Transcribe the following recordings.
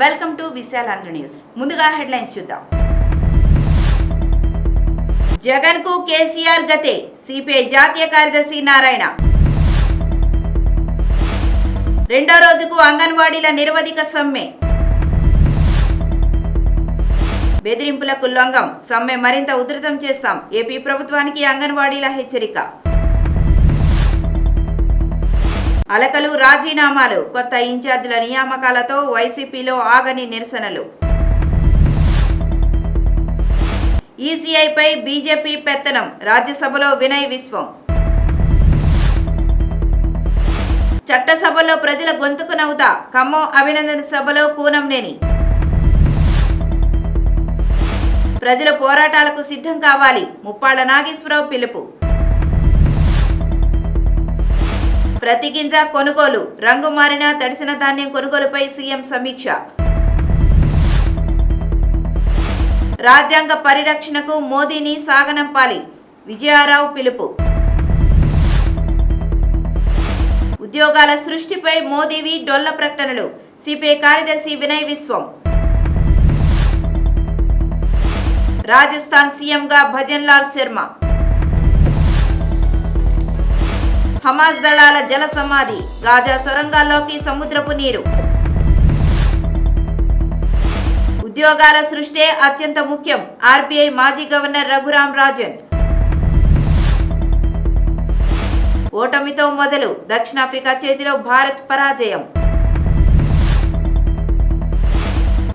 Welcome to Visalaandhra news. ముందుగా headlines చూద్దాం. జగన్ కు కేసీఆర్ గతే, సిపిఐ జాతీయ కార్యదర్శి నారాయణ. రెండో రోజుకు అంగన్వాడీల నిరవధిక సమ్మె. బెదిరింపులకు లొంగం, సమ్మె మరింత ఉధృతం చేస్తాం, ఏపీ ప్రభుత్వానికి అంగన్వాడీల హెచ్చరిక. అలకలు రాజీనామాలు, కొత్త ఇన్ఛార్జీల నియామకాలతో వైసీపీలో ఆగని నిరసనలు. ఈసీఐపై బీజేపీ పెత్తనం, రాజ్యసభలో వినయ్ విశ్వం. చట్టసభలో ప్రజల గొంతుకు నవ్వుతా, ఖమ్మం అభినందన సభలో కూనంనేని. ప్రజల పోరాటాలకు సిద్ధం కావాలి, ముప్పాళ్ల నాగేశ్వరరావు పిలుపు. ప్రతి గింజ కొనుగోలు, రంగు మారిన తడిసిన ధాన్యం కొనుగోలుపై సీఎం సమీక్ష. రాజ్యాంగ పరిరక్షణకు మోదీని సాగనంపాలి, విజయారావు పిలుపు. ఉద్యోగాల సృష్టిపై మోదీవి డొల్ల ప్రకటనలు, సిపిఐ కార్యదర్శి వినయ్ విశ్వం. రాజస్థాన్ సీఎంగా భజన్ లాల్ శర్మ. హమాస్ దళాల జల సమాధి, గాజా సొరంగాల్లోకి సముద్రపు నీరు. ఉద్యోగాల సృష్టే అత్యంత ముఖ్యం, ఆర్బీఐ మాజీ గవర్నర్ రఘురాం రాజన్. ఓటమితో మొదలు, దక్షిణాఫ్రికా చేతిలో భారత్ పరాజయం.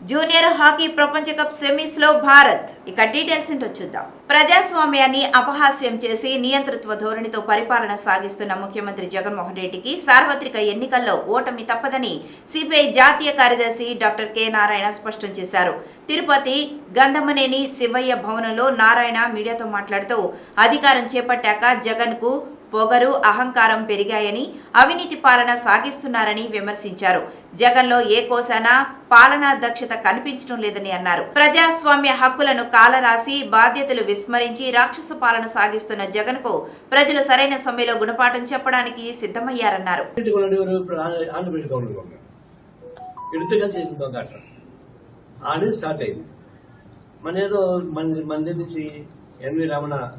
జూనియర్ హాకీ ప్రపంచ కప్ సెమీస్ లో భారత్. ఇక డీటెయిల్స్ ఏంటో చూద్దాం. ప్రజాస్వామ్యాన్ని అపహాస్యం చేసి నియంతృత్వ ధోరణితో పరిపాలన సాగిస్తున్న ముఖ్యమంత్రి జగన్మోహన్ రెడ్డికి సార్వత్రిక ఎన్నికల్లో ఓటమి తప్పదని సిపిఐ జాతీయ కార్యదర్శి డాక్టర్ కె నారాయణ స్పష్టం చేశారు. తిరుపతి గంధమనేని శివయ్య భవనంలో నారాయణ మీడియాతో మాట్లాడుతూ అధికారం చేపట్టాక జగన్ కు పొగరు, అహంకారం పెరిగాయని, అవినీతి పాలన సాగిస్తున్నారని విమర్శించారు. జగన్లో ఏ కోశానా పాలనా దక్షత కనిపించడం లేదని అన్నారు. ప్రజాస్వామ్య హక్కులను కాలరాసి బాధ్యతలు విస్మరించి రాక్షస పాలన సాగిస్తున్న జగన్ కు ప్రజలు సరైన సమయంలో గుణపాఠం చెప్పడానికి సిద్ధమయ్యారన్నారు.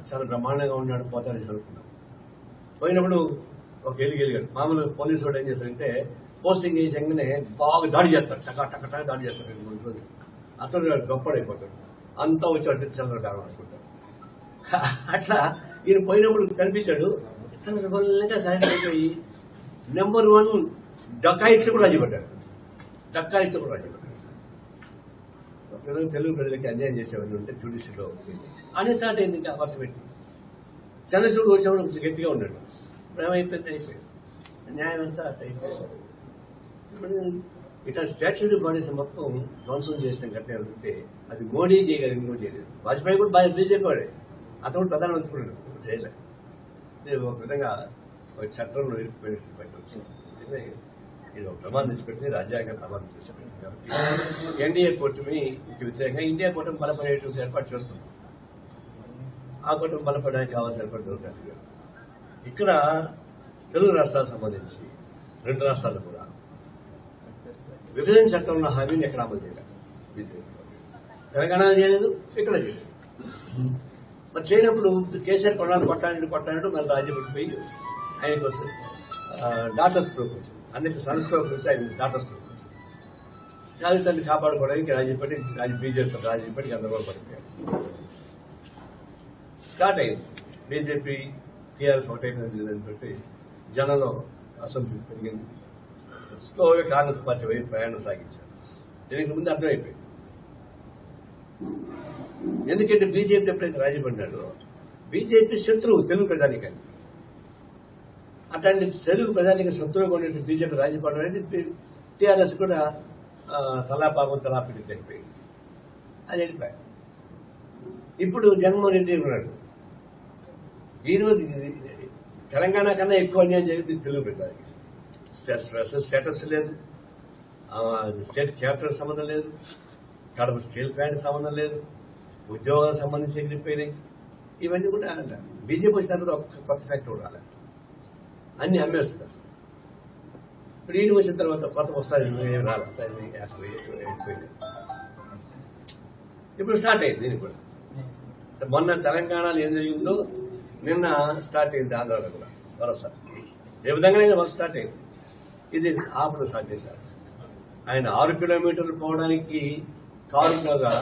చాలా బ్రహ్మాండంగా ఉన్నాడు, పోతాడని అనుకున్నాం. పోయినప్పుడు ఒక ఎలిగాడు. మామూలు పోలీసు వాడు ఏం చేస్తారంటే పోస్టింగ్ చేసాకనే బాగా దాడి చేస్తారు, టకా దాడి చేస్తారు. 2-3 రోజులు అతను గొప్పడైపోతాడు, అంతా వచ్చి అటు చంద్ర కారణం అనుకుంటారు. అట్లా ఈయన పోయినప్పుడు కనిపించాడు. సైలెంట్ అయిపోయి నెంబర్ 1 డకాయిట్లు కూడా రాజీపడ్డాడు. తెలుగు ప్రజలకి అన్యాయం చేసేవాళ్ళు ఉంటే జ్యుడిషియల్లో అని స్టార్ట్ అయింది. ఇంకా వర్షం పెట్టి చంద్రశూడు వచ్చినప్పుడు గట్టిగా ఉన్నాడు. ఏమైపోయింది, అయిపోయింది న్యాయ వ్యవస్థ అట్లా అయిపోయింది. ఇట్లా స్టాచ్యూటరీ బాడీస్ మొత్తం ధ్వంసం చేసిన గట్టిగా ఉంటే అది మోడీ చేయగలిగింది, ఇంకో చేయలేదు. వాజ్పేయి కూడా బాగా బీజేపీ వాడే, అతను ప్రధానమంత్రి కూడా చేయలేదు. ఒక విధంగా ఒక చట్టంలో బయట వచ్చింది. ఇది ఒక ప్రమాదం తెచ్చిపెడితే రాజ్యాంగ ప్రమాదం తెచ్చిపెట్టింది. కాబట్టి ఎన్డీఏ కూటమి వ్యతిరేకంగా ఇండియా కూటమి బలపడేటువంటి ఏర్పాటు చేస్తుంది. ఆ కూటమి బలపడడానికి కావాల్సిన ఏర్పాటు జరుగుతుంది. ఇక్కడ తెలుగు రాష్ట్రాలకు సంబంధించి 2 రాష్ట్రాలు కూడా విభజన చట్టంలో హామీని ఎక్కడ అమలు చేయలేదు. తెలంగాణ చేయలేదు, ఇక్కడ చేయలేదు. మరి చేయనప్పుడు కేసీఆర్ కొట్టాలంటూ మళ్ళీ రాజ్యసభకు పోయి ఆయన కోసం డాక్టర్స్ గ్రూప్ వచ్చింది. అన్నిటి సంస్థలకు వచ్చి ఆయన డాక్టర్స్ గ్రూప్ వచ్చింది. జాతీయాన్ని కాపాడుకోవడానికి రాజీపడి బీజేపీ రాజీపడి అందరూ పడిపోయారు. స్టార్ట్ అయింది. బీజేపీ టీఆర్ఎస్ ఒకటైపోయిందని పెట్టి జనంలో అసంతృప్తి పెరిగింది. స్లోగా కాంగ్రెస్ పార్టీ వైపు ప్రయాణం సాగించారు. దీనికి ముందు అర్థమైపోయింది. ఎందుకంటే బీజేపీ ఎప్పుడైతే రాజీపడినాడో బీజేపీ శత్రువు తెలుగు ప్రజానికానికి. అట్లాంటి తెలుగు ప్రజానికి శత్రువుగా ఉండే బీజేపీ రాజీపడడం అనేది టీఆర్ఎస్ కూడా తలాపాపం తలాపిడికి అయిపోయింది. అది వెళ్ళిపోయాయి. ఇప్పుడు జగన్మోహన్ రెడ్డి ఉన్నాడు. ఈరోజు తెలంగాణ కన్నా ఎక్కువ అన్యాయం జరిగింది తెలుగు ప్రజలకి. స్టేటస్ లేదు, స్టేట్ క్యాపిటల్ సంబంధం లేదు, కడప స్టీల్ ప్లాంట్ సంబంధం లేదు, ఉద్యోగాలకు సంబంధించి ఎగిరిపోయినాయి. ఇవన్నీ కూడా బీజేపీ వచ్చిన తర్వాత ఒక కొత్త ఫ్యాక్టరీ కూడా రాలేదు, అన్ని అమ్మేస్తున్నారు. ఇప్పుడు ఈయన వచ్చిన తర్వాత కొత్త వస్తాయి ఏం రాలేదు, ఇప్పుడు స్టార్ట్ అయింది దీనికి కూడా. మొన్న తెలంగాణలో ఏం జరిగిందో నిన్న స్టార్ట్ అయింది, ఆంధ్రాలో కూడా వలస. ఏ విధంగా వలస స్టార్ట్ అయింది, ఇది ఆపడం సాధ్యం కాదు. ఆయన 6 కిలోమీటర్లు పోవడానికి కారుగా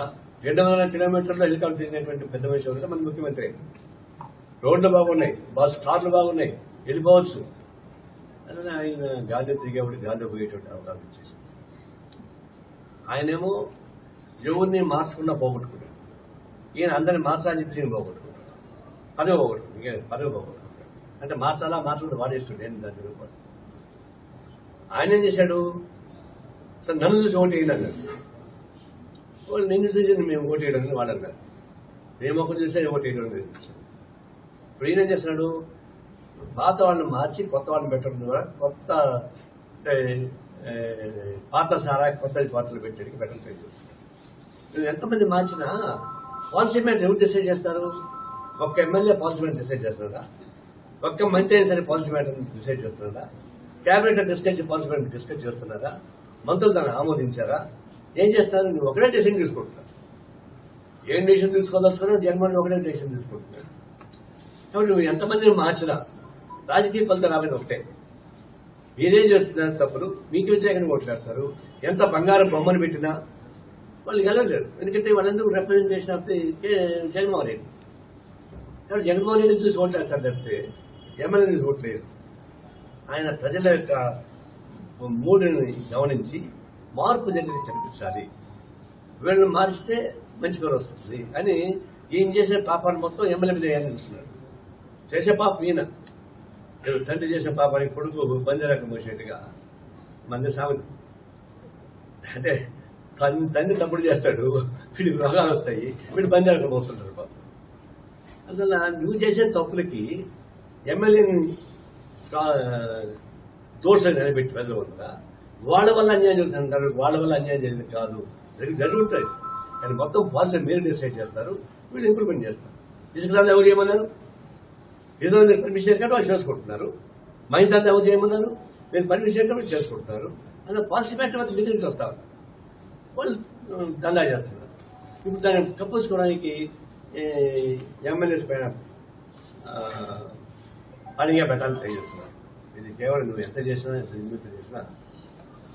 200 కిలోమీటర్లు హెలికాప్టర్ తిరిగినటువంటి పెద్ద మనిషి ఉంటే మన ముఖ్యమంత్రి. రోడ్లు బాగున్నాయి, కార్లు బాగున్నాయి, వెళ్ళిపోవచ్చు. అలానే ఆయన గాలి తిరిగేవాడు గాలి పోయేటువంటి అవకాశం ఇచ్చేసి ఆయనేమో ఎవరిని మార్చకుండా పోగొట్టుకున్నాడు. ఈయన అందరిని మార్చాలని చెప్పి నేను పోగొట్టుకున్నాడు, పదవి పోగొట్టుకున్నాడు. అంటే మార్చాలా మార్చకుండా వాడేస్తుండే నేను దాని తిరుగుబాటు. ఆయన ఏం చేశాడు, సార్ నన్ను చూసి ఓటు వేయండి అన్నారు. వాళ్ళు నిన్ను చూసి మేము ఓటు వేయడం వాళ్ళు అన్నారు. మేము ఒకరు చూసే ఓటు వేయడం లేదు. ఇప్పుడు ఈయన ఏం చేస్తున్నాడు, పాత వాళ్ళని మార్చి కొత్త వాళ్ళని పెట్టడం ద్వారా కొత్త పాత సారా కొత్త పాటలు పెట్టడానికి పెట్టడం ట్రై చేస్తున్నారు. ఎంతమంది మార్చినా పాలసీ మ్యాటర్ ఎవరు డిసైడ్ చేస్తారు? ఒక్క ఎమ్మెల్యే పాలసీ మ్యాటర్ డిసైడ్ చేస్తున్నాడా? ఒక్క మంత్రి అయినా సరే పాలసీ మ్యాటర్ డిసైడ్ చేస్తున్నాడా? క్యాబినెట్ పాలసీ మ్యాటర్ డిస్కస్ చేస్తున్నారా? మంత్రులు దాన్ని ఆమోదించారా? ఏం చేస్తారు? నువ్వు ఒకటే డెసిషన్ తీసుకుంటున్నావు. ఏం డెసిషన్ తీసుకోదలుచుకున్నా జగన్మోహన్ ఒకటే డెసిషన్ తీసుకుంటున్నాడు. కాబట్టి నువ్వు ఎంతమందిని మార్చినా రాజకీయ ఫలితం రాబోయేది ఒకటే. మీరేం చేస్తున్నారు తప్పులు, మీకు వ్యతిరేకంగా ఓట్లేస్తారు. ఎంత బంగారం బొమ్మను పెట్టినా వాళ్ళు గెలవలేరు, ఎందుకంటే వాళ్ళందరూ రిప్రజెంటేషన్ ఆఫ్ జగన్మోహన్ రెడ్డి. కాబట్టి జగన్మోహన్ రెడ్డిని చూసి ఓట్లేస్తారు తప్పితే ఎమ్మెల్యే చూసి ఓట్లేదు. ఆయన ప్రజల యొక్క మూడుని గమనించి మార్పు జరిగి కనిపించాలి, వీళ్ళని మారిస్తే మంచి పేరు వస్తుంది అని ఈయన చేసే పాపాన్ని మొత్తం ఎమ్మెల్యే మీద వేయాలని చూస్తున్నాడు. చేసే పాపం ఈయన, తండ్రి చేసే పాపానికి కొడుకు బందెరకం మోసేట్టుగా మంది సామెత. అంటే తండ్రి తప్పుడు చేస్తాడు, వీడికి రోగాలు వస్తాయి, వీడు బందెరకం మోస్తుంటారు పాపం. అందువల్ల నువ్వు చేసే తప్పులకి ఎమ్మెల్యేని దోషం నిలబెట్టి ప్రజల వల్ల వాళ్ళ వల్ల అన్యాయం జరుగుతుంటారు. వాళ్ళ వల్ల అన్యాయం జరిగింది కాదు, జరుగుతుంది. కానీ మొత్తం పాలసీ మీరు డిసైడ్ చేస్తారు, వీళ్ళు ఇంప్లిమెంట్ చేస్తారు. తీసుకురాళ్ళు ఎవరు చేయమన్నారు? ఏదో మీరు పర్మిషన్ కంటే వాళ్ళు చేసుకుంటున్నారు. మహిళలు ఎవరు చేయమన్నారు? మీరు పర్మిషన్ కంటే చేసుకుంటున్నారు. అందులో పాలసీ మ్యాటర్ వచ్చి దగ్గర నుంచి వస్తారు, వాళ్ళు దందా చేస్తున్నారు. ఇప్పుడు దాన్ని కప్పించుకోవడానికి ఎమ్మెల్యేస్ పైన పనిగా పెట్టాలని ట్రై చేస్తున్నారు. ఇది కేవలం నువ్వు ఎంత చేసినా ఎంత నిమిత్తం చేసినా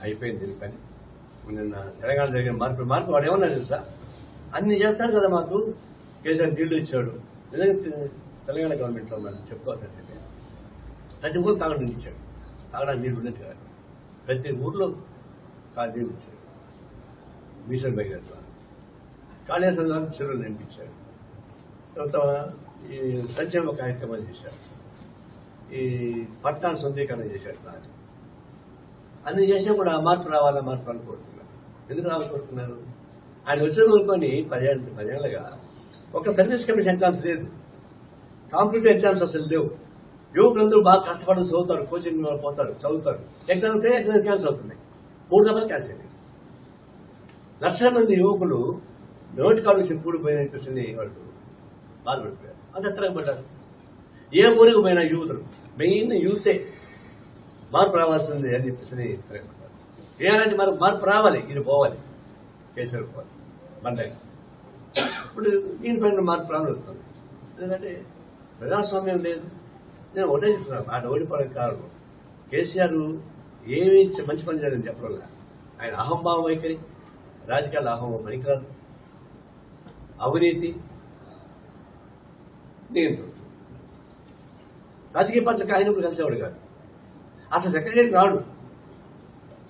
అయిపోయింది దీని పని. నిన్న తెలంగాణ జరిగిన మార్పు వాడు ఏమన్నా తెలుసా, అన్ని చేస్తారు కదా మాకు కేసీఆర్ నీళ్లు ఇచ్చాడు. నిజంగా తెలంగాణ గవర్నమెంట్లో ఉన్నాను చెప్పుకోవాలంటే ప్రతి ఊరు తాగడానికి ఇచ్చాడు, తాగడానికి నీళ్ళు ఉన్నట్టు కాదు. ప్రతి ఊర్లో నీళ్ళు ఇచ్చాడు. మిషన్ భగీరథ కాళేశ్వరం ద్వారా చెరువులు నింపించాడు. తర్వాత ఈ సంక్షేమ కార్యక్రమాలు చేశాడు. ఈ పట్టణాలు సొంతీకరణ చేశాడు. అన్ని చేసినా కూడా మార్పు రావాలా మార్పు అనుకుంటున్నారు. ఎందుకు రావాలనుకుంటున్నారు? ఆయన వచ్చిన కోరుకొని 10 ఏళ్ళగా ఒక సర్వీస్ కమిషన్ ఎగ్జామ్స్ లేదు, కాంపిటేటివ్ ఎగ్జామ్స్ అసలు లేవు. యువకులందరూ బాగా కష్టపడి చదువుతారు, కోచింగ్ పోతారు, చదువుతారు. ఎగ్జామ్ క్యాన్సిల్ అవుతున్నాయి, 3 దఫాలు క్యాన్సిల్ అయ్యాయి. లక్షల మంది యువకులు నోటి కాళ్ళు చెప్పుడిపోయినటువంటి వాళ్ళు బాధపడిపోయారు, అంత ఎత్తరపడ్డారు. ఏ ఊరికి పోయినా యువతులు, మెయిన్ యూతే మార్పు రావాల్సింది అని చెప్పేసి తిరగబడ్డారు. ఏలాంటి మార్పు రావాలి, ఇది పోవాలి, కేసీఆర్ పోవాలి బండగా. ఇప్పుడు దీనిపైన మార్పు రావాలి వస్తుంది. ఎందుకంటే ప్రజాస్వామ్యం లేదు. నేను ఒకటే చెప్తున్నాను, ఆయన ఓడిపోవడానికి కారణం కేసీఆర్ ఏమీ మంచి పని చేయాలని చెప్పడం లేదు. ఆయన అహంభావం వైఖరి, రాజకీయాల అహంభావం పనికిరాదు, అవినీతి, నియంత్రణ. రాజకీయ పార్టీలకు ఆయన కూడా కలిసేవాడు కాదు, అసలు సెక్రటరీ రాడు,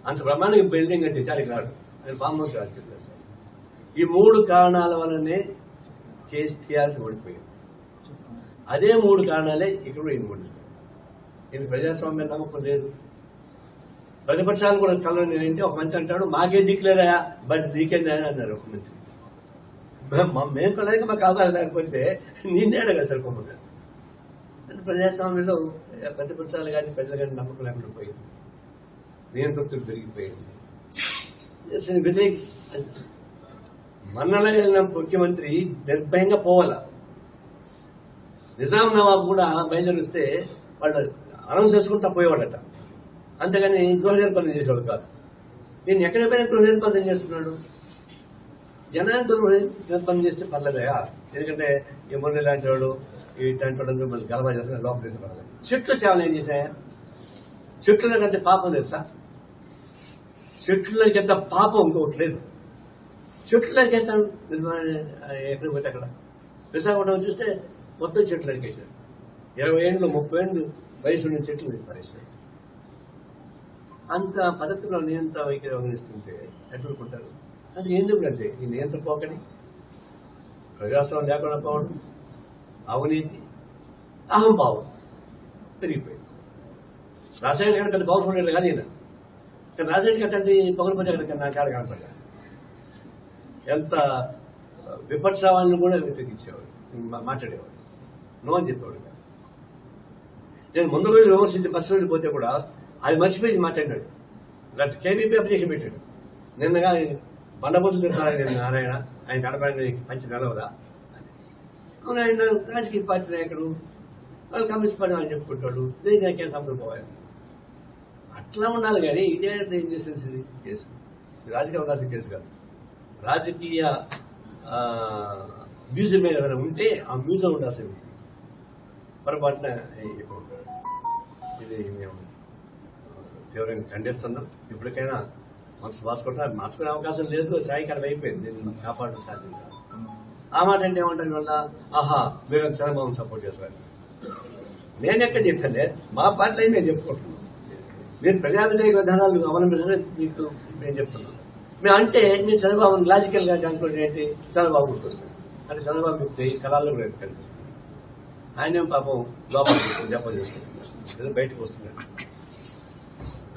అంత బ్రహ్మాండంగా బిల్డింగ్ అంటే చాలికి రాడు, ఆయన ఫామ్ హౌస్ రాజకీయం చేస్తాడు. ఈ 3 కారణాల వల్లనే కేసీఆర్ ఓడిపోయింది. అదే 3 కారణాలే ఇక్కడ ఈయన ఓడిస్తారు. ఈయన ప్రజాస్వామ్యం నమ్మకం లేదు. ప్రతిపక్షాలు కూడా కలవని ఏంటి, ఒక మంత్రి అంటాడు మాకే దిక్కులేదా, బట్ నీకేందా అన్నారు ఒక మంత్రి. మేము కొనడానికి మాకు అవకాశం లేకపోతే నిన్నే అడగా సరిపోతుంది. అంటే ప్రజాస్వామ్యంలో ప్రతిపక్షాలు కానీ ప్రజలు కానీ నమ్మకం లేకుండా పోయింది, నియంతృత్వం పెరిగిపోయింది. మన్నలా వెళ్ళిన ముఖ్యమంత్రి నిర్భయంగా పోవాల. నిజాం నవాబు కూడా బయలుదేరిస్తే వాళ్ళు అనౌన్స్ చేసుకుంటా పోయేవాడట. అంతేగాని గృహ నిర్బంధం చేసేవాడు కాదు. నేను ఎక్కడ పోయినా గృహ నిర్బంధం చేస్తున్నాడు. జనాన్ని గృహ నిర్బంధం చేస్తే పర్లేదయా, ఎందుకంటే ఈ మురళి లాంటి వాడు ఇట్లాంటి వాడు మళ్ళీ గలబా చేస్తున్నా లోపల తీసుకోవాలి. చెట్లు చాలా ఏం చేశాయా? చెట్ల కంటే పాపం తెలుసా? చెట్లకి ఎంత పాపం ఇంకొకటి లేదు. చెట్లు నరికేస్తాను ఎక్కడికి పోతే అక్కడ. విశాఖపట్నం చూస్తే మొత్తం చెట్లు నరికేశారు. 20 ఏళ్ళు 30 ఏళ్ళు వయసు ఉన్న చెట్లు పారేశారు. అంత పద్ధతిలో నియంత్రణ వైఖరి అవగణిస్తుంటే ఎట్లుకుంటారు? అది ఎందుకంటే ఈ నియంత్రణ పోకడి, ప్రజాస్వామ్యం లేకుండా పోవడం, అవినీతి, అహంభావం పెరిగిపోయింది. రాసాయనిక కంటే పెద్ద పవర్ఫుల్ ఉండేది కానీ ఈయన. కానీ రాసాయనిక కంటే పొగరపోతే అక్కడ నా కాడ కనపడ్డా. ఎంత విపక్షాలను కూడా వ్యతిరేకించేవాడు, మాట్లాడేవాడు, నో అని చెప్పేవాడు. నేను ముందు రోజు విమర్శించి బస్సు రోజు పోతే కూడా అది మర్చిపోయి మాట్లాడినాడు. ఇలాంటి కేవీపీ అప్లికేషన్ పెట్టాడు. నిన్నగా బండబోతులు తింటారా నేను నారాయణ, ఆయన కడపడిన మంచి నిలవదా అవును, ఆయన రాజకీయ పార్టీ నాయకుడు, వాళ్ళు కమ్యూనిస్ట్ పార్టీ అని చెప్పుకుంటాడు. నేను నాకేం సంబంధం పోవాలి. అట్లా ఉండాలి కానీ ఇదే ఏం చేసేది కేసు. రాజకీయ ఉండాల్సిన కేసు కాదు. రాజకీయ మ్యూజియం మీద ఏదైనా ఉంటే ఆ మ్యూజియం ఉండాల్సింది. పొరపాటున ఇది మేము తీవ్రంగా ఖండిస్తున్నాం. ఇప్పటికైనా మనసు మార్చుకుంటున్నారు. మార్చుకునే అవకాశం లేదు. సాయంకాలం అయిపోయింది. దీన్ని కాపాడడం సాధ్యం కాదు. ఆ మాట అంటే ఏమంటారు వల్ల, ఆహా మీరు చంద్రబాబుని సపోర్ట్ చేస్తారు. నేను ఎక్కడ చెప్పానే, మా పార్టీలో మేము చెప్పుకుంటున్నాం. మీరు ప్రజా వ్యతిరేక విధానాలు అవలంబించాలని మీకు నేను చెప్తున్నాను. మేము అంటే నేను చంద్రబాబుని లాజికల్ గా అనుకుంటే ఏంటి, చంద్రబాబు గుర్తొస్తుంది. అంటే చంద్రబాబు వ్యక్తి కళాల్లో కూడా కనిపిస్తుంది. ఆయన పాపం లోపల జపం చేసుకుంటున్నారు, ఏదో బయటకు వస్తున్నాడు.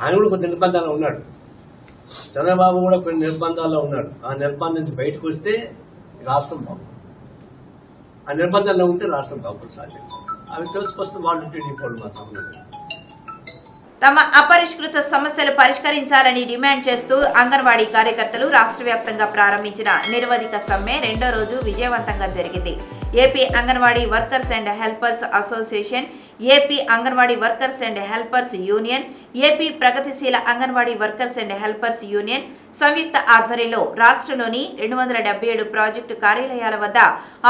ఆయన కూడా కొన్ని నిర్బంధాలు ఉన్నాడు. చంద్రబాబు కూడా కొన్ని నిర్బంధాల్లో ఉన్నాడు. ఆ నిర్బంధం నుంచి బయటకు వస్తే రాష్ట్రం బాగుంది. ఆ నిర్బంధంలో ఉంటే రాష్ట్రం బాగుంది సాధ్యం. అవి తెలుసుకొస్తే వాళ్ళు ఇప్పుడు మా సంబంధం. తమ అపరిష్కృత సమస్యలు పరిష్కరించాలని డిమాండ్ చేస్తూ అంగన్వాడీ కార్యకర్తలు రాష్ట్ర వ్యాప్తంగా ప్రారంభించిన నిరవధిక సమ్మె 2వ రోజు విజయవంతంగా జరిగింది. AP anganwadi workers and helpers association, AP anganwadi workers and helpers union, AP ప్రగతిశీల anganwadi workers and helpers union సంయుక్త ఆధ్వర్యంలో రాష్ట్రంలోని 277 ప్రాజెక్టు కార్యాలయాల వద్ద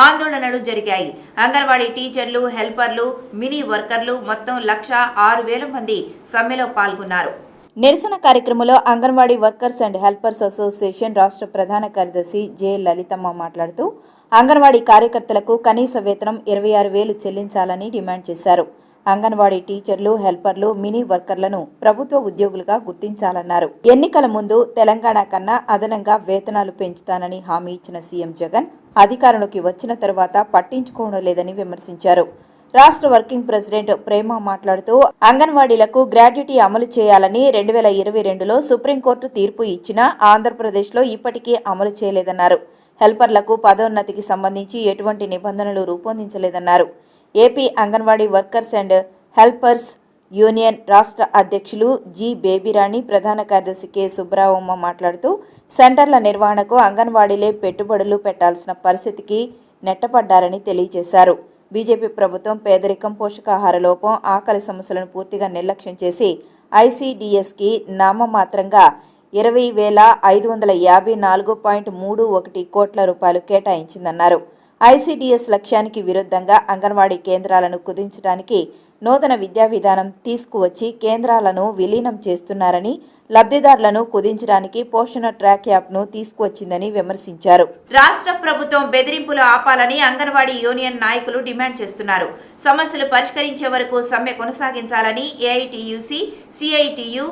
ఆందోళనలు జరిగాయి. అంగన్వాడీ టీచర్లు, హెల్పర్లు, మినీ వర్కర్లు మొత్తం 1,06,000 మంది సమ్మెలో పాల్గొన్నారు. నిరసన కార్యక్రమంలో anganwadi workers and helpers association రాష్ట్ర ప్రధాన కార్యదర్శి జె లలితమ్మ మాట్లాడుతూ అంగన్వాడీ కార్యకర్తలకు కనీస వేతనం 26,000 చెల్లించాలని డిమాండ్ చేశారు. అంగన్వాడీ టీచర్లు, హెల్పర్లు, మినీ వర్కర్లను ప్రభుత్వ ఉద్యోగులుగా గుర్తించాలన్నారు. ఎన్నికల ముందు తెలంగాణ కన్నా అదనంగా వేతనాలు పెంచుతానని హామీ ఇచ్చిన సీఎం జగన్ అధికారంలోకి వచ్చిన తరువాత పట్టించుకోవడం లేదని విమర్శించారు. రాష్ట్ర వర్కింగ్ ప్రెసిడెంట్ ప్రేమ మాట్లాడుతూ అంగన్వాడీలకు గ్రాట్యుటీ అమలు చేయాలని 2022లో సుప్రీంకోర్టు తీర్పు ఇచ్చినా ఆంధ్రప్రదేశ్లో ఇప్పటికీ అమలు చేయలేదన్నారు. హెల్పర్లకు పదోన్నతికి సంబంధించి ఎటువంటి నిబంధనలు రూపొందించలేదన్నారు. AP anganwadi workers and helpers union రాష్ట్ర అధ్యక్షులు జి బేబీరాణి, ప్రధాన కార్యదర్శి కె సుబ్రావమ్మ మాట్లాడుతూ సెంటర్ల నిర్వహణకు అంగన్వాడీలే పెట్టుబడులు పెట్టాల్సిన పరిస్థితికి నెట్టపడ్డారని తెలియజేశారు. బీజేపీ ప్రభుత్వం పేదరికం, పోషకాహార లోపం, ఆకలి సమస్యలను పూర్తిగా నిర్లక్ష్యం చేసి ఐసీడీఎస్కి నామమాత్రంగా 20,554.31 కోట్ల రూపాయలు కేటాయించిందన్నారు. ఐసీడీఎస్ లక్ష్యానికి విరుద్ధంగా అంగన్వాడీ కేంద్రాలను కుదించడానికి నూతన విద్యా విధానం తీసుకువచ్చి కేంద్రాలను విలీనం చేస్తున్నారని, లబ్ధిదారులను కుదించడానికి పోషణ ట్రాక్ యాప్ను తీసుకువచ్చిందని విమర్శించారు. రాష్ట్ర ప్రభుత్వం బెదిరింపులు ఆపాలని అంగన్వాడీ యూనియన్ నాయకులు డిమాండ్ చేస్తున్నారు. సమస్యలు పరిష్కరించే వరకు సమ్మె కొనసాగించాలని ఏఐటీయూసీ, సిఐటియు,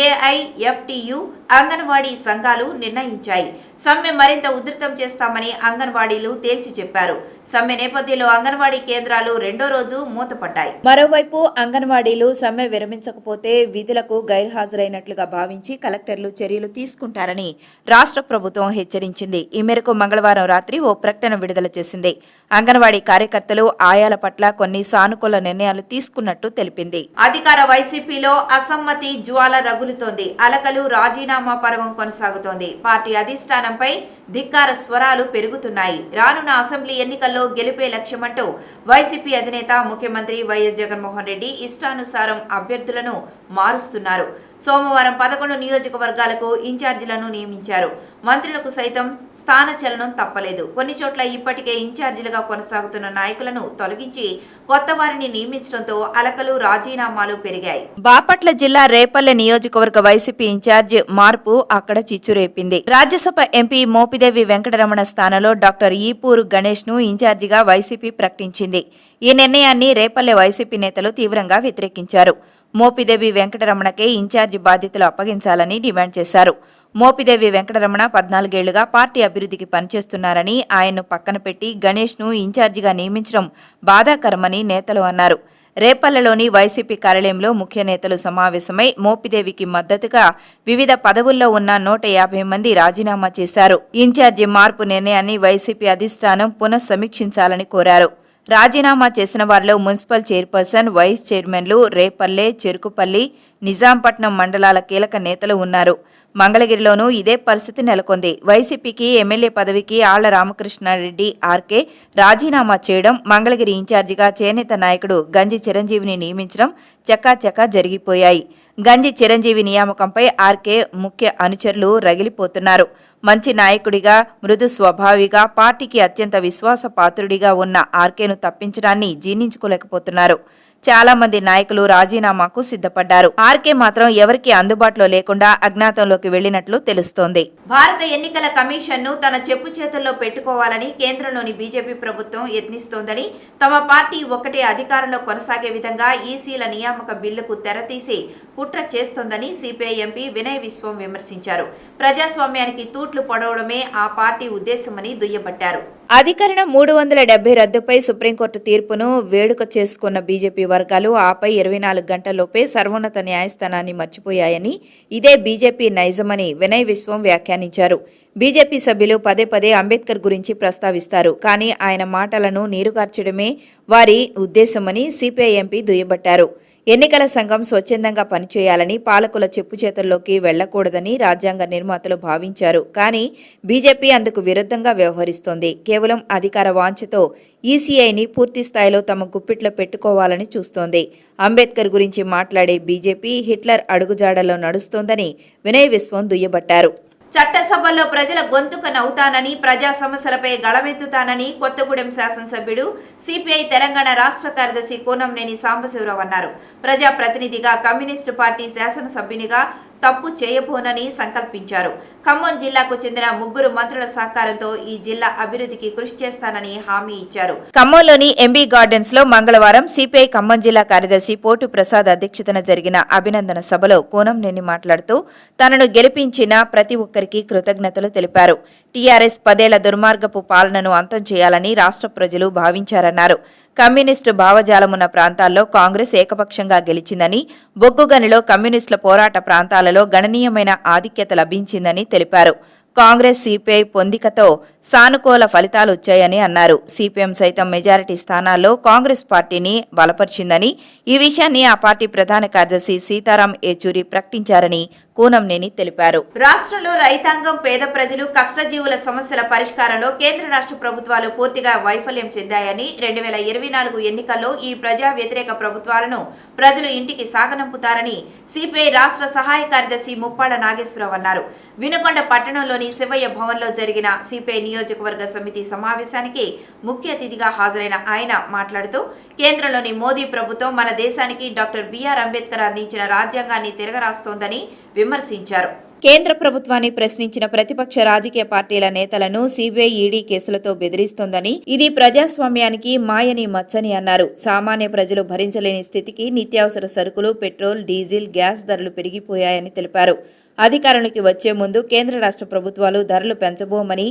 ఏఐఎఫ్టియు అంగన్వాడీ సంఘాలు నిర్ణయించాయి. సమ్మె మరింత ఉధృతం చేస్తామని అంగన్వాడీలు తేల్చి చెప్పారు. సమ్మె నేపథ్యంలో అంగన్వాడీ కేంద్రాలు 2వ రోజు మూతపడ్డాయి. మరోవైపు అంగన్వాడీలు సమ్మె విరమించకపోతే విధులకు గైర్హాజరైనట్లుగా భావించి కలెక్టర్లు చర్యలు తీసుకుంటారని రాష్ట్ర ప్రభుత్వం హెచ్చరించింది. ఈ మేరకు మంగళవారం రాత్రి ఓ ప్రకటన విడుదల చేసింది. అంగన్వాడీ కార్యకర్తలు ఆయాల పట్ల కొన్ని సానుకూల నిర్ణయాలు తీసుకున్నట్టు తెలిపింది. అధికార వైసీపీలో అసమ్మతి జ్వాల రగులుతోంది. అలకలు రాజీనామా పర్వం కొనసాగుతోంది. పార్టీ అధిష్టానంపై ధిక్కార స్వరాలు పెరుగుతున్నాయి. రానున్న అసెంబ్లీ ఎన్నికల్లో గెలిపే లక్ష్యమంటూ వైసీపీ అధినేత ముఖ్యమంత్రి వైఎస్ జగన్మోహన్ రెడ్డి ఇష్టానుసారం అభ్యర్థులను మారుస్తున్నారు. సోమవారం 11 నియోజకవర్గాలకు ఇన్ఛార్జీలను నియమించారు. మంత్రులకు సైతం స్థానచలనం తప్పలేదు. కొన్ని చోట్ల ఇప్పటికే ఇన్ఛార్జీలుగా కొనసాగుతున్న నాయకులను తొలగించి కొత్త వారిని నియమించడంతో అలకలు రాజీనామాలు పెరిగాయి. బాపట్ల జిల్లా రేపల్లె నియోజకవర్గ వైసీపీ ఇన్ఛార్జి మార్పు అక్కడ చిచ్చురేపింది. రాజ్యసభ ఎంపీ మోపిదేవి వెంకటరమణ స్థానంలో డాక్టర్ ఈపూరు గణేష్ ను ఇన్ఛార్జిగా వైసీపీ ప్రకటించింది. ఈ నిర్ణయాన్ని రేపల్లె వైసీపీ నేతలు తీవ్రంగా వ్యతిరేకించారు. మోపిదేవి వెంకటరమణకే ఇన్ఛార్జి బాధ్యతలు అప్పగించాలని డిమాండ్ చేశారు. మోపిదేవి వెంకటరమణ 14 ఏళ్లుగా పార్టీ అభివృద్ధికి పనిచేస్తున్నారని, ఆయన్ను పక్కన పెట్టి గణేష్ ను ఇన్ఛార్జిగా నియమించడం బాధాకరమని నేతలు అన్నారు. రేపల్లెలోని వైసీపీ కార్యాలయంలో ముఖ్య నేతలు సమావేశమై మోపిదేవికి మద్దతుగా వివిధ పదవుల్లో ఉన్న 150 మంది రాజీనామా చేశారు. ఇన్ఛార్జి మార్పు నిర్ణయాన్ని వైసీపీ అధిష్టానం పునఃసమీక్షించాలని కోరారు. రాజీనామా చేసిన వారిలో మున్సిపల్ చైర్పర్సన్, వైస్ చైర్మన్లు, రేపల్లె, చెరుకుపల్లి, నిజాంపట్నం మండలాల కీలక నేతలు ఉన్నారు. మంగళగిరిలోనూ ఇదే పరిస్థితి నెలకొంది. వైసీపీకి ఎమ్మెల్యే పదవికి ఆళ్ల రామకృష్ణారెడ్డి ఆర్కే రాజీనామా చేయడం, మంగళగిరి ఇన్ఛార్జిగా చేనేత నాయకుడు గంజి చిరంజీవిని నియమించడం చకాచకా జరిగిపోయాయి. గంజి చిరంజీవి నియామకంపై ఆర్కే ముఖ్య అనుచరులు రగిలిపోతున్నారు. మంచి నాయకుడిగా, మృదు స్వభావిగా, పార్టీకి అత్యంత విశ్వాసపాత్రుడిగా ఉన్న ఆర్కేను తప్పించడాన్ని జీర్ణించుకోలేకపోతున్నారు. చాలా మంది నాయకులు రాజీనామాకు సిద్ధపడ్డారు. ఆర్కే మాత్రం ఎవరికీ అందుబాటులో లేకుండా అజ్ఞాతంలోకి వెళ్లినట్లు తెలుస్తోంది. భారత ఎన్నికల కమిషన్ ను తన చెప్పు చేతుల్లో పెట్టుకోవాలని కేంద్రంలోని బీజేపీ ప్రభుత్వం యత్నిస్తోందని, తమ పార్టీ ఒక్కటే అధికారంలో కొనసాగే విధంగా ఈసీల నియామక బిల్లుకు తెరతీసి కుట్ర చేస్తోందని సిపిఐ ఎంపీ వినయ్ విశ్వం విమర్శించారు. ప్రజాస్వామ్యానికి తూట్లు పొడవడమే ఆ పార్టీ ఉద్దేశమని దుయ్యబట్టారు. అధికరణ 370 రద్దుపై సుప్రీంకోర్టు తీర్పును వేడుక చేసుకున్న బీజేపీ వర్గాలు ఆపై 24 గంటల్లోపే సర్వోన్నత న్యాయస్థానాన్ని మర్చిపోయాయని, ఇదే బీజేపీ నైజమని వినయ్ విశ్వం వ్యాఖ్యానించారు. బీజేపీ సభ్యులు పదే పదే అంబేద్కర్ గురించి ప్రస్తావిస్తారు. కానీ ఆయన మాటలను నీరుగార్చడమే వారి ఉద్దేశమని సిపిఐ ఎంపీ దుయ్యబట్టారు. ఎన్నికల సంఘం స్వచ్ఛందంగా పనిచేయాలని, పాలకుల చెప్పుచేతల్లోకి వెళ్లకూడదని రాజ్యాంగ నిర్మాతలు భావించారు. కానీ బీజేపీ అందుకు విరుద్ధంగా వ్యవహరిస్తోంది. కేవలం అధికార వాంఛతో ఈసీఐని పూర్తి స్థాయిలో తమ గుప్పిట్లో పెట్టుకోవాలని చూస్తోంది. అంబేద్కర్ గురించి మాట్లాడే బీజేపీ హిట్లర్ అడుగుజాడల్లో నడుస్తోందని వినయ్ విశ్వం దుయ్యబట్టారు. చట్టసభల్లో ప్రజల గొంతుకనవుతానని, ప్రజా సమస్యలపై గళమెత్తుతానని కొత్తగూడెం శాసనసభ్యుడు సిపిఐ తెలంగాణ రాష్ట్ర కార్యదర్శి కూనంనేని సాంబశివరావు అన్నారు. ప్రజాప్రతినిధిగా, కమ్యూనిస్టు పార్టీ శాసనసభ్యునిగా తప్పు చేయబోనని సంకల్పించారు. ఖమ్మం జిల్లాకు చెందిన 3 మంత్రుల సహకారంతో ఈ జిల్లా అభివృద్ధికి కృషి చేస్తానని హామీ ఇచ్చారు. ఖమ్మంలోని ఎంబీ గార్డెన్స్ లో మంగళవారం సిపిఐ ఖమ్మం జిల్లా కార్యదర్శి పోటు ప్రసాద్ అధ్యక్షతన జరిగిన అభినందన సభలో కూనంనేని మాట్లాడుతూ తనను గెలిపించిన ప్రతి ఒక్కరికి కృతజ్ఞతలు తెలిపారు. టీఆర్ఎస్ 10 ఏళ్ల దుర్మార్గపు పాలనను అంతం చేయాలని రాష్ట్ర ప్రజలు భావించారన్నారు. కమ్యూనిస్టు భావజాలమున్న ప్రాంతాల్లో కాంగ్రెస్ ఏకపక్షంగా గెలిచిందని, బొగ్గుగనిలో కమ్యూనిస్టుల పోరాట ప్రాంతాలలో గణనీయమైన ఆధిక్యత లభించిందని తెలిపారు. కాంగ్రెస్ సిపిఐ పొందికతో సానుకూల ఫలితాలొచ్చాయని అన్నారు. సిపిఎం సైతం మెజారిటీ స్థానాల్లో కాంగ్రెస్ పార్టీని బలపరిచిందని, ఈ విషయాన్ని ఆ పార్టీ ప్రధాన కార్యదర్శి సీతారాం ఏచూరి ప్రకటించారని కూనంనేని తెలిపారు. రాష్ట్రంలో రైతాంగం, పేద ప్రజలు, కష్టజీవుల సమస్యల పరిష్కారంలో కేంద్ర రాష్ట్ర ప్రభుత్వాలు పూర్తిగా వైఫల్యం చెందాయని, 2024 ఎన్నికల్లో ఈ ప్రజా వ్యతిరేక ప్రభుత్వాలను ప్రజలు ఇంటికి సాగనంపుతారని సిపిఐ రాష్ట్ర సహాయ కార్యదర్శి ముప్పాడ నాగేశ్వరరావు అన్నారు. వినుకొండ పట్టణంలోని శివయ్య భవన్లో జరిగిన సిపిఐ నియోజకవర్గ సమితి సమావేశానికి ముఖ్య అతిథిగా హాజరైన ఆయన మాట్లాడుతూ, కేంద్రంలోని మోదీ ప్రభుత్వం మన దేశానికి డాక్టర్ బిఆర్ అంబేద్కర్ అందించిన రాజ్యాంగాన్ని తిరగరాస్తోందని విమర్శించారు. కేంద్ర ప్రభుత్వాన్ని ప్రశ్నించిన ప్రతిపక్ష రాజకీయ పార్టీల నేతలను సిబిఐ, ఈడీ కేసులతో బెదిరిస్తోందని, ఇది ప్రజాస్వామ్యానికి మాయని మచ్చని అన్నారు. సామాన్య ప్రజలు భరించలేని స్థితికి నిత్యావసర సరుకులు, పెట్రోల్, డీజిల్, గ్యాస్ ధరలు పెరిగిపోయాయని తెలిపారు. అధికారంలోకి వచ్చే ముందు కేంద్ర రాష్ట్ర ప్రభుత్వాలు ధరలు పెంచబోమని,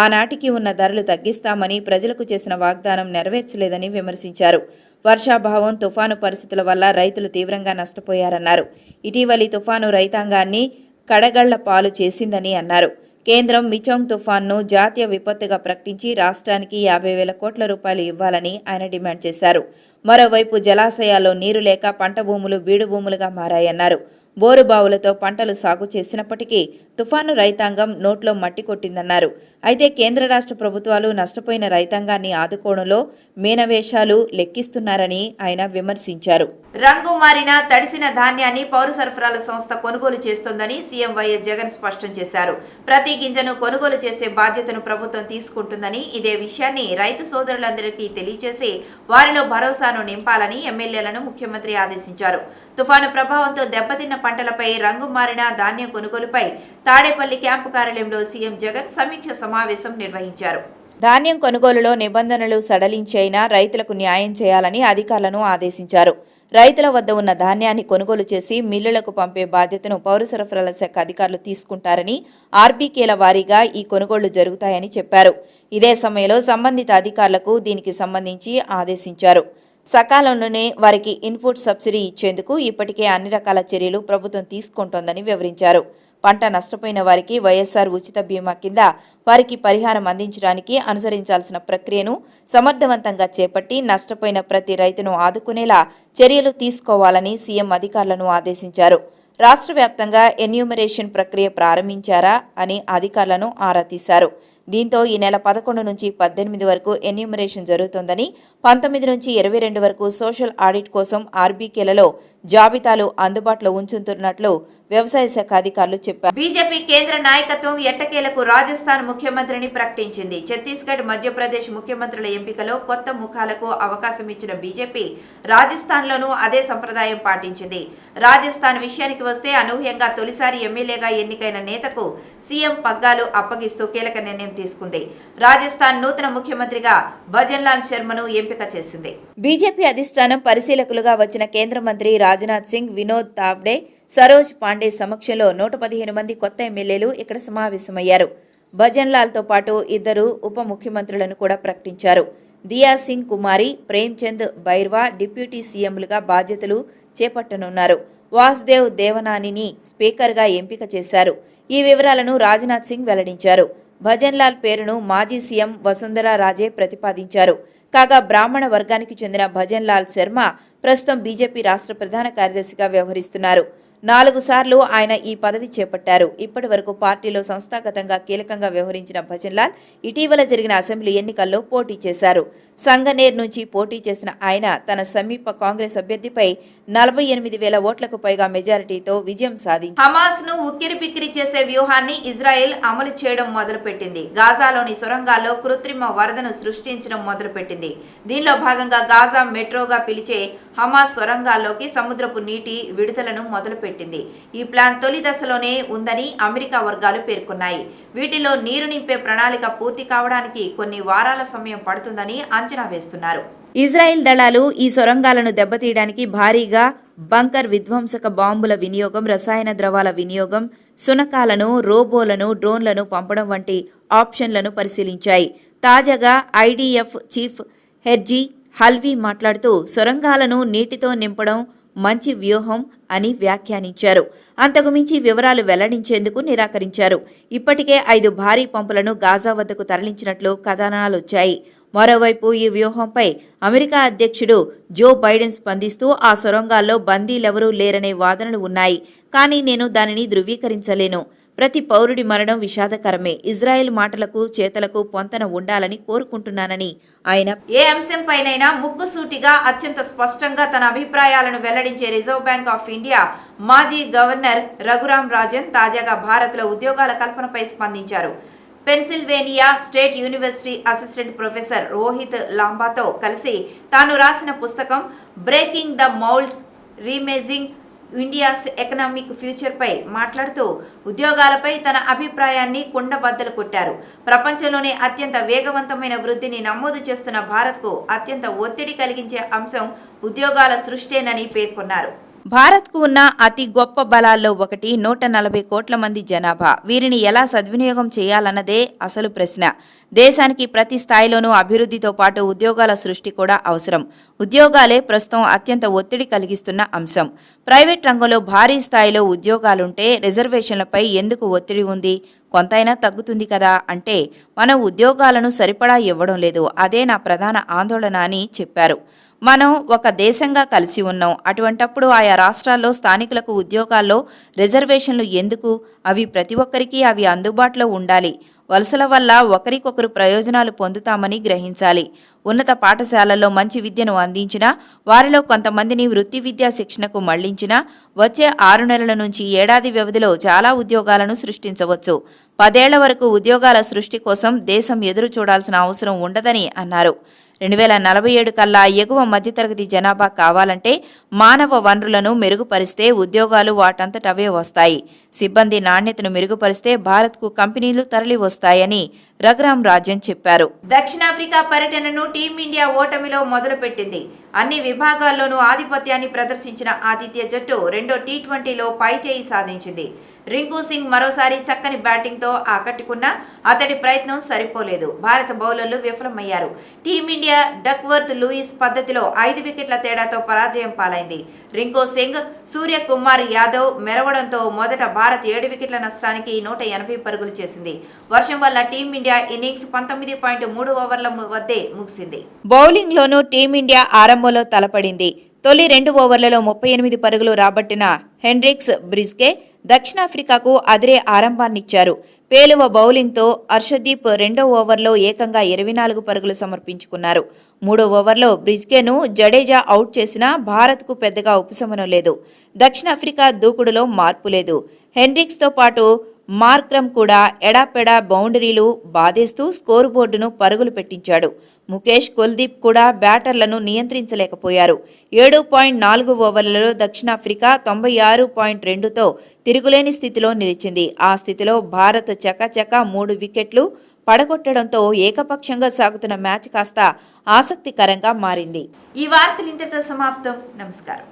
ఆనాటికి ఉన్న ధరలు తగ్గిస్తామని ప్రజలకు చేసిన వాగ్దానం నెరవేర్చలేదని విమర్శించారు. వర్షాభావం, తుఫాను పరిస్థితుల వల్ల రైతులు తీవ్రంగా నష్టపోయారన్నారు. ఇటీవలి తుఫాను రైతాంగాన్ని కడగళ్ల పాలు చేసిందని అన్నారు. కేంద్రం మిచోంగ్ తుఫాన్ను జాతీయ విపత్తుగా ప్రకటించి రాష్ట్రానికి 50,000 కోట్ల రూపాయలు ఇవ్వాలని ఆయన డిమాండ్ చేశారు. మరోవైపు జలాశయాల్లో నీరు లేక పంట భూములు బీడు భూములుగా మారాయన్నారు. బోరుబావులతో పంటలు సాగు చేసినప్పటికీ తుఫాను రైతాంగం నోట్లో మట్టి కొట్టిందన్నారు. అయితే కేంద్ర రాష్ట్ర ప్రభుత్వాలు నష్టపోయిన రైతాంగాన్ని ఆదుకోవడంలో మీనవేషాలు లెక్కిస్తున్నారని ఆయన విమర్శించారు. రంగు మారిన తడిసిన ధాన్యాన్ని పౌర సరఫరాల సంస్థ కొనుగోలు చేస్తోందని సీఎం వైఎస్ జగన్ స్పష్టం చేశారు. ప్రతి గింజను కొనుగోలు చేసే బాధ్యతను ప్రభుత్వం తీసుకుంటుందని, ఇదే విషయాన్ని రైతు సోదరులందరికీ తెలియజేసి వారిలో భరోసాను నింపాలని ఎమ్మెల్యేలను ముఖ్యమంత్రి ఆదేశించారు. తుఫాను ప్రభావంతో దెబ్బతిన్న పంటలపై, రంగు మారిన ధాన్యం కొనుగోలుపై తాడేపల్లి క్యాంపు కార్యాలయంలో సీఎం జగన్ సమీక్ష సమావేశం నిర్వహించారు. ధాన్యం కొనుగోలులో నిబంధనలు సడలించైనా రైతులకు న్యాయం చేయాలని అధికారులను ఆదేశించారు. రైతుల వద్ద ఉన్న ధాన్యాన్ని కొనుగోలు చేసి మిల్లులకు పంపే బాధ్యతను పౌర సరఫరాల శాఖ అధికారులు తీసుకుంటారని, ఆర్బీకేల వారీగా ఈ కొనుగోళ్లు జరుగుతాయని చెప్పారు. ఇదే సమయంలో సంబంధిత అధికారులకు దీనికి సంబంధించి ఆదేశించారు. సకాలంలోనే వారికి ఇన్పుట్ సబ్సిడీ ఇచ్చేందుకు ఇప్పటికే అన్ని రకాల చర్యలు ప్రభుత్వం తీసుకుంటోందని వివరించారు. పంట నష్టపోయిన వారికి వైఎస్ఆర్ ఉచిత బీమా కింద వారికి పరిహారం అందించడానికి అనుసరించాల్సిన ప్రక్రియను సమర్థవంతంగా చేపట్టి నష్టపోయిన ప్రతి రైతును ఆదుకునేలా చర్యలు తీసుకోవాలని సీఎం అధికారులను ఆదేశించారు. రాష్ట్ర వ్యాప్తంగా ఎన్యూమరేషన్ ప్రక్రియ ప్రారంభించారా అని అధికారులను ఆరా తీశారు. దీంతో ఈ నెల 11 నుంచి 18 వరకు ఎన్యూమరేషన్ జరుగుతోందని, 19 నుంచి 22 వరకు సోషల్ ఆడిట్ కోసం ఆర్బీకేలలో జాబితాలు అందుబాటులో ఉంచుతున్నట్లు వ్యవసాయ శాఖ అధికారులు చెప్పారు. బీజేపీ కేంద్ర నాయకత్వం ఎట్టకేలకు రాజస్థాన్ ముఖ్యమంత్రిని ప్రకటించింది. ఛత్తీస్గఢ్, మధ్యప్రదేశ్ ముఖ్యమంత్రుల ఎంపికలో కొత్త ముఖాలకు అవకాశం ఇచ్చిన బీజేపీ రాజస్థాన్లోనూ అదే సంప్రదాయం పాటించింది. రాజస్థాన్ విషయానికి వస్తే అనూహ్యంగా తొలిసారి ఎమ్మెల్యేగా ఎన్నికైన నేతకు సీఎం పగ్గాలు అప్పగిస్తూ కీలక నిర్ణయం తీసుకుంది. రాజస్థాన్ నూతన ముఖ్యమంత్రిగా భజన్లాల్ శర్మను ఎంపిక చేసింది. బీజేపీ అధిష్టానం పరిశీలకులుగా వచ్చిన కేంద్ర మంత్రి రాజ్నాథ్ సింగ్, వినోద్ తావ్డే, సరోజ్ పాండే సమక్షంలో 115 మంది కొత్త ఎమ్మెల్యేలు ఇక్కడ సమావేశమయ్యారు. భజన్లాల్తో పాటు 2 ఉప ముఖ్యమంత్రులను కూడా ప్రకటించారు. దియా సింగ్ కుమారి, ప్రేమ్చంద్ బైర్వా డిప్యూటీ సీఎంలుగా బాధ్యతలు చేపట్టనున్నారు. వాసుదేవ్ దేవనానిని స్పీకర్గా ఎంపిక చేశారు. ఈ వివరాలను రాజ్నాథ్ సింగ్ వెల్లడించారు. భజన్లాల్ పేరును మాజీ సీఎం వసుంధరా రాజే ప్రతిపాదించారు. కాగా బ్రాహ్మణ వర్గానికి చెందిన భజన్లాల్ శర్మ ప్రస్తుతం బీజేపీ రాష్ట్ర ప్రధాన కార్యదర్శిగా వ్యవహరిస్తున్నారు. 4 సార్లు ఆయన ఈ పదవి చేపట్టారు. ఇప్పటి వరకు పార్టీలో సంస్థాగతంగా కీలకంగా వ్యవహరించిన భజన్లాల్ ఇటీవల జరిగిన అసెంబ్లీ ఎన్నికల్లో పోటీ చేశారు. సంగనేర్ నుంచి పోటీ చేసిన ఆయన తన సమీప కాంగ్రెస్ అభ్యర్థిపై 48,000 ఓట్లకు పైగా మెజారిటీతో విజయం సాధించారు. హమాస్ ను ఉక్కిరిబిక్కిరి చేసే వ్యూహాన్ని ఇజ్రాయెల్ అమలు చేయడం మొదలుపెట్టింది. గాజాలోని సొరంగాల్లో కృత్రిమ వరదను సృష్టించడం మొదలుపెట్టింది. దీనిలో భాగంగా గాజా మెట్రోగా పిలిచే హమాస్ సొరంగాల్లోకి సముద్రపు నీటి విడుదలను మొదలుపెట్టింది. ఈ ప్లాన్ తొలి దశలోనే ఉందని అమెరికా వర్గాలు పేర్కొన్నాయి. వీటిలో నీరు నింపే ప్రణాళిక పూర్తి కావడానికి కొన్ని వారాల సమయం పడుతుందని అంచనా వేస్తున్నారు. ఇజ్రాయెల్ దళాలు ఈ సొరంగాలను దెబ్బతీయడానికి భారీగా బంకర్, విధ్వంసక బాంబుల వినియోగం, రసాయన ద్రవాల వినియోగం, సునకాలను, రోబోలను, డ్రోన్లను పంపడం వంటి ఆప్షన్లను పరిశీలించాయి. తాజాగా ఐడీఎఫ్ చీఫ్ హెర్జీ హల్వీ మాట్లాడుతూ సొరంగాలను నీటితో నింపడం మంచి వ్యూహం అని వ్యాఖ్యానించారు. అంతకుమించి వివరాలు వెల్లడించేందుకు నిరాకరించారు. ఇప్పటికే 5 భారీ పంపులను గాజా వద్దకు తరలించినట్లు కథనాలొచ్చాయి. మరోవైపు ఈ వ్యూహంపై అమెరికా అధ్యక్షుడు జో బైడెన్ స్పందిస్తూ ఆ సొరంగాల్లో బందీలెవరూ లేరనే వాదనలు ఉన్నాయి. కానీ నేను దానిని ధృవీకరించలేను. ప్రతి పౌరుడి మరణం విషాదకరమే. ఇజ్రాయెల్ మాటలకు చేతలకు పొంతన ఉండాలని కోరుకుంటున్నానని ఆయన ఏ అంశంపైనైనా ముక్కుసూటిగా అత్యంత స్పష్టంగా తన అభిప్రాయాలను వెల్లడించే రిజర్వ్ బ్యాంక్ ఆఫ్ ఇండియా మాజీ గవర్నర్ రఘురాం రాజన్ తాజాగా భారత్లో ఉద్యోగాల కల్పనపై స్పందించారు. Pennsylvania State University assistant professor Rohit లాంబాతో కలిసి తాను రాసిన పుస్తకం breaking the mould, reimagining India's economic ఫ్యూచర్పై మాట్లాడుతూ ఉద్యోగాలపై తన అభిప్రాయాన్ని కుండబద్దలు కొట్టారు. ప్రపంచంలోనే అత్యంత వేగవంతమైన వృద్ధిని నమోదు చేస్తున్న భారత్కు అత్యంత ఒత్తిడి కలిగించే అంశం ఉద్యోగాల సృష్టేనని పేర్కొన్నారు. భారత్కు ఉన్న అతి గొప్ప బలాల్లో ఒకటి 140 కోట్ల మంది జనాభా. వీరిని ఎలా సద్వినియోగం చేయాలన్నదే అసలు ప్రశ్న. దేశానికి ప్రతి స్థాయిలోనూ అభివృద్ధితో పాటు ఉద్యోగాల సృష్టి కూడా అవసరం. ఉద్యోగాలే ప్రస్తుతం అత్యంత ఒత్తిడి కలిగిస్తున్న అంశం. ప్రైవేట్ రంగంలో భారీ స్థాయిలో ఉద్యోగాలుంటే రిజర్వేషన్లపై ఎందుకు ఒత్తిడి ఉంది? కొంతైనా తగ్గుతుంది కదా అంటే మనం ఉద్యోగాలను సరిపడా ఇవ్వడం లేదు. అదే నా ప్రధాన ఆందోళన అని చెప్పారు. మనం ఒక దేశంగా కలిసి ఉన్నాం. అటువంటప్పుడు ఆయా రాష్ట్రాల్లో స్థానికులకు ఉద్యోగాల్లో రిజర్వేషన్లు ఎందుకు? అవి ప్రతి ఒక్కరికి అవి అందుబాటులో ఉండాలి. వలసల వల్ల ఒకరికొకరు ప్రయోజనాలు పొందుతామని గ్రహించాలి. ఉన్నత పాఠశాలల్లో మంచి విద్యను అందించినా, వారిలో కొంతమందిని వృత్తి విద్యా శిక్షణకు మళ్లించినా వచ్చే 6 నెలల నుంచి ఏడాది వ్యవధిలో చాలా ఉద్యోగాలను సృష్టించవచ్చు. 10 ఏళ్ల వరకు ఉద్యోగాల సృష్టి కోసం దేశం ఎదురు చూడాల్సిన అవసరం ఉండదని అన్నారు. 2047 కల్లా ఎగువ మధ్యతరగతి జనాభా కావాలంటే మానవ వనరులను మెరుగుపరిస్తే ఉద్యోగాలు వాటంతటవే వస్తాయి. సిబ్బంది నాణ్యతను మెరుగుపరిస్తే భారత్కు కంపెనీలు తరలి వస్తాయని రఘురాం రాజన్ చెప్పారు. దక్షిణాఫ్రికా పర్యటనను టీమిండియా ఓటమిలో మొదలుపెట్టింది. అన్ని విభాగాల్లోనూ ఆధిపత్యాన్ని ప్రదర్శించిన ఆతిథ్య జట్టు రెండో టీ20లో పైచేయి సాధించింది. రింకు సింగ్ మరోసారి చక్కని బ్యాటింగ్తో ఆకట్టుకున్నా అతడి ప్రయత్నం సరిపోలేదు. భారత బౌలర్లు విఫలమయ్యారు. టీమిండియా డక్వర్త్ లూయిస్ పద్ధతిలో 5 వికెట్ల తేడాతో పరాజయం పాలైంది. రింకు సింగ్, సూర్యకుమార్ యాదవ్ మెరవడంతో మొదట భారత్ 7 వికెట్ల నష్టానికి 180 పరుగులు చేసింది. వర్షం వల్ల టీమిండియా ఇన్నింగ్స్ 19.3 ఓవర్ల వద్దే ముగిసింది. బౌలింగ్లోనూ టీమిండియా ఆరంభంలో తలపడింది. తొలి 2 ఓవర్లలో 38 పరుగులు రాబట్టిన హెండ్రిక్స్ బ్రిజ్గే దక్షిణాఫ్రికాకు అదిరే ఆరంభాన్నిచ్చారు. పేలువ బౌలింగ్తో హర్షదీప్ 2వ ఓవర్లో ఏకంగా 24 పరుగులు సమర్పించుకున్నారు. 3వ ఓవర్లో బ్రిజ్గేను జడేజా అవుట్ చేసినా భారత్కు పెద్దగా ఉపశమనం లేదు. దక్షిణాఫ్రికా దూకుడులో మార్పు లేదు. హెండ్రిక్స్తో పాటు మార్క్రమ్ కూడా ఎడాపెడా బౌండరీలు బాదేస్తూ స్కోరు బోర్డును పరుగులు పెట్టించాడు. ముఖేష్, కుల్దీప్ కూడా బ్యాటర్లను నియంత్రించలేకపోయారు. 7.4 ఓవర్లలో దక్షిణాఫ్రికా 96.2తో తిరుగులేని స్థితిలో నిలిచింది. ఆ స్థితిలో భారత్ చకచకా 3 వికెట్లు పడగొట్టడంతో ఏకపక్షంగా సాగుతున్న మ్యాచ్ కాస్త ఆసక్తికరంగా మారింది. ఈ వార్తలు ఇంతటితో సమాప్తం. నమస్కారం.